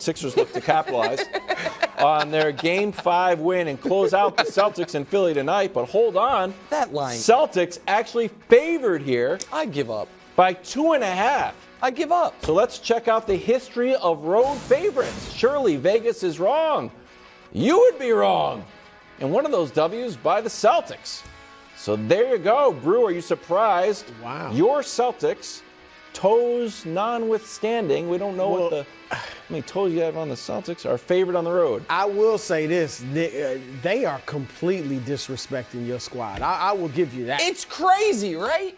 Sixers look to capitalize on their Game 5 win and close out the Celtics in Philly tonight. But hold on. That line. Celtics actually favored here. I give up. By 2.5. I give up. So let's check out the history of road favorites. Surely Vegas is wrong. You would be wrong. And one of those W's by the Celtics. So there you go. Brew, are you surprised? Wow. Your Celtics, toes notwithstanding, we don't know how many toes you have on the Celtics, are favored on the road. I will say this, they are completely disrespecting your squad. I will give you that. It's crazy, right?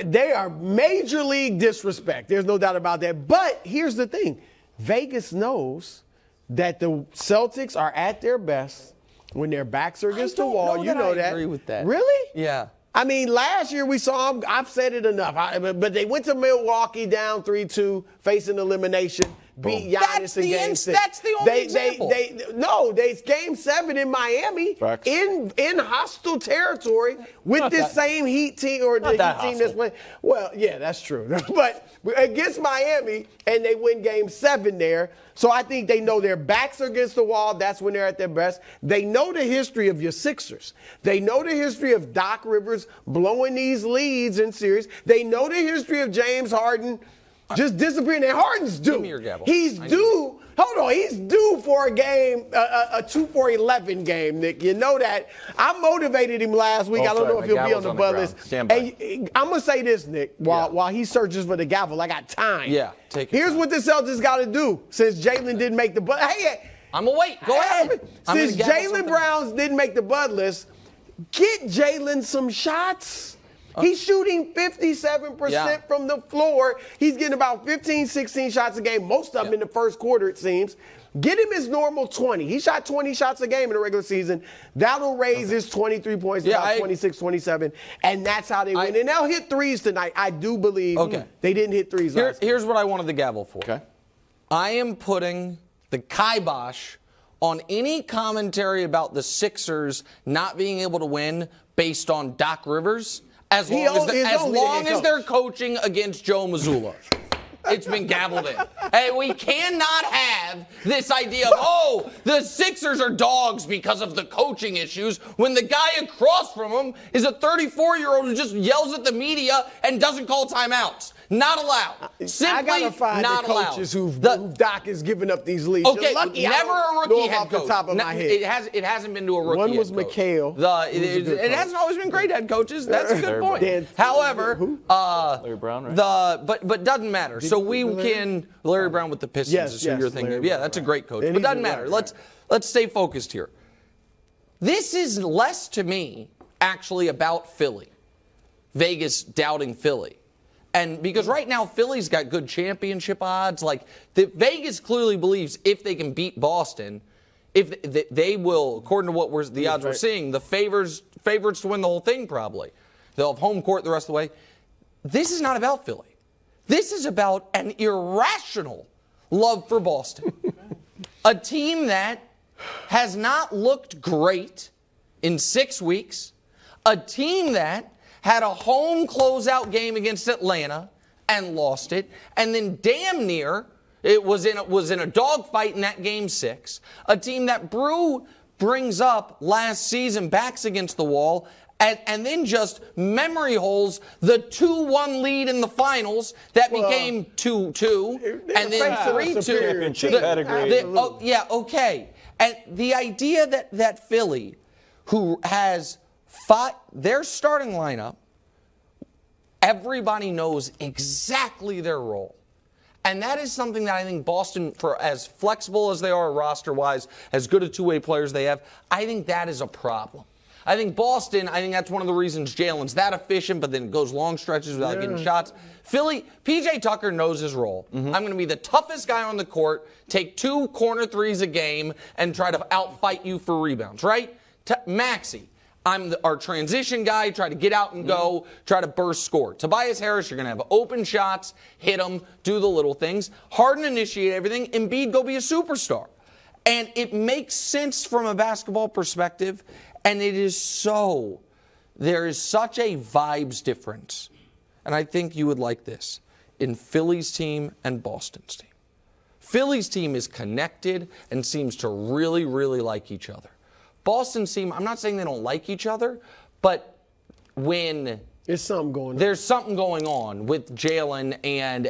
They are major league disrespect. There's no doubt about that. But here's the thing. Vegas knows that the Celtics are at their best when their backs are against the wall. You know that. I agree with that. Really? Yeah. I mean, last year we saw them. I've said it enough. But they went to Milwaukee down 3-2, facing elimination. Beat Giannis in Game 6. That's the only example. They Game 7 in Miami, Facts. in hostile territory with this same Heat team or the Heat team that's playing. Well, yeah, that's true. But against Miami, and they win Game 7 there. So I think they know their backs are against the wall. That's when they're at their best. They know the history of your Sixers. They know the history of Doc Rivers blowing these leads in series. They know the history of James Harden just disappearing. And Harden's due. Give me your gavel. He's due. Hold on. He's due for a game, a 2-for-11 game, Nick. You know that. I motivated him last week. I don't know if he'll be on the bud list. Stand by. And I'm going to say this, Nick, while he searches for the gavel. I got time. Yeah, take your Here's time. what the Celtics got to do since Jalen didn't make the bud. Hey, I'm going to wait. Go ahead. Since Jalen Browns didn't make the bud list, get Jalen some shots. He's shooting 57% from the floor. He's getting about 15, 16 shots a game, most of them in the first quarter, it seems. Get him his normal 20. He shot 20 shots a game in the regular season. That'll raise his 23 points to about 26, 27, and that's how they win. And they'll hit threes tonight. I do believe they didn't hit threes last night. Here's what I wanted the gavel for. Okay. I am putting the kibosh on any commentary about the Sixers not being able to win based on Doc Rivers. As long as they're coaching against Joe Mazzulla. It's been gavelled in. Hey, we cannot have this idea of, the Sixers are dogs because of the coaching issues when the guy across from him is a 34-year-old who just yells at the media and doesn't call timeouts. Not allowed. Simply I gotta find not the coaches who Doc is giving up these leads. Okay, never a rookie head off coach. the top of my head. It hasn't been to a rookie One was head coach. McHale. It hasn't always been great head coaches. That's a good point. Dan, However, Larry Brown, right? but doesn't matter. So we can Larry Brown with the Pistons. Yes, is who you're thinking. Larry Yeah, Brown, that's a right. great coach. And But he's doesn't matter. Let's stay focused here. This is less to me actually about Philly. Vegas doubting Philly. And because right now Philly's got good championship odds, like Vegas clearly believes if they can beat Boston, if they will, according to what the odds we're seeing, the favorites to win the whole thing probably. They'll have home court the rest of the way. This is not about Philly. This is about an irrational love for Boston. A team that has not looked great in 6 weeks. A team that had a home closeout game against Atlanta and lost it, and then damn near it was in a dogfight in that Game 6. A team that Brew brings up last season, backs against the wall, and then just memory holes the 2-1 lead in the finals that became 2-2, and then 3-2. Championship pedigree. Okay. And the idea that Philly, who has their starting lineup, everybody knows exactly their role. And that is something that I think Boston, for as flexible as they are roster-wise, as good a two-way players they have, I think that is a problem. I think Boston, that's one of the reasons Jalen's that efficient, but then goes long stretches without getting shots. Philly, P.J. Tucker knows his role. I'm going to be the toughest guy on the court, take 2 corner threes a game, and try to outfight you for rebounds, right? Maxey, I'm our transition guy, try to get out and go, try to burst score. Tobias Harris, you're going to have open shots, hit them, do the little things. Harden initiate everything. Embiid, go be a superstar. And it makes sense from a basketball perspective, and there is such a vibes difference. And I think you would like this in Philly's team and Boston's team. Philly's team is connected and seems to really, really like each other. Boston's team, I'm not saying they don't like each other, but when there's something going on. There's something going on with Jalen and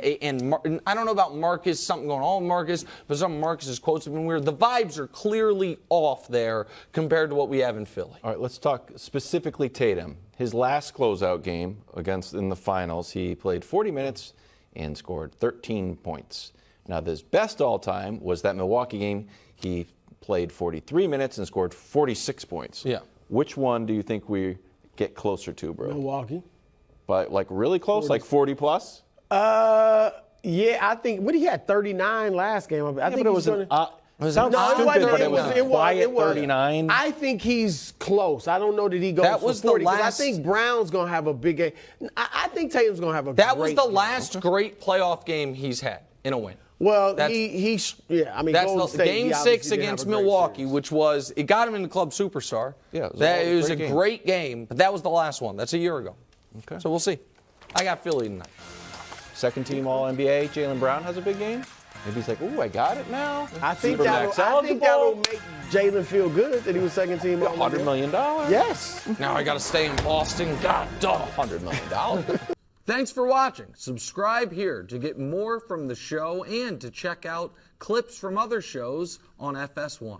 I don't know about Marcus, something going on with Marcus, but some of Marcus's quotes have been weird. The vibes are clearly off there compared to what we have in Philly. All right, let's talk specifically Tatum. His last closeout game in the finals, he played 40 minutes and scored 13 points. Now, his best all-time was that Milwaukee game. He played 43 minutes and scored 46 points. Yeah. Which one do you think we get closer to, bro? Milwaukee. But like really close, 40. Like 40 plus? Yeah, I think he had 39 last game. I think but it was gonna, sounds stupid, but it was a quiet 39. I think he's close. I don't know that he goes That was for 40. the last. I think Brown's gonna have a big game. I think Tatum's gonna have a. That great was the game. last great playoff game he's had in a win. Well, that's Golden State, Game 6 against Milwaukee, which it got him into Club Superstar. Yeah, it was a great game, but that was the last one. That's a year ago. Okay. So we'll see. I got Philly tonight. Second team All-NBA, Jaylen Brown has a big game. Maybe he's like, ooh, I got it now. I think that'll make Jalen feel good that he was second team All-NBA. $100 million. Yes. Now I got to stay in Boston. God, $100 million. Thanks for watching. Subscribe here to get more from the show and to check out clips from other shows on FS1.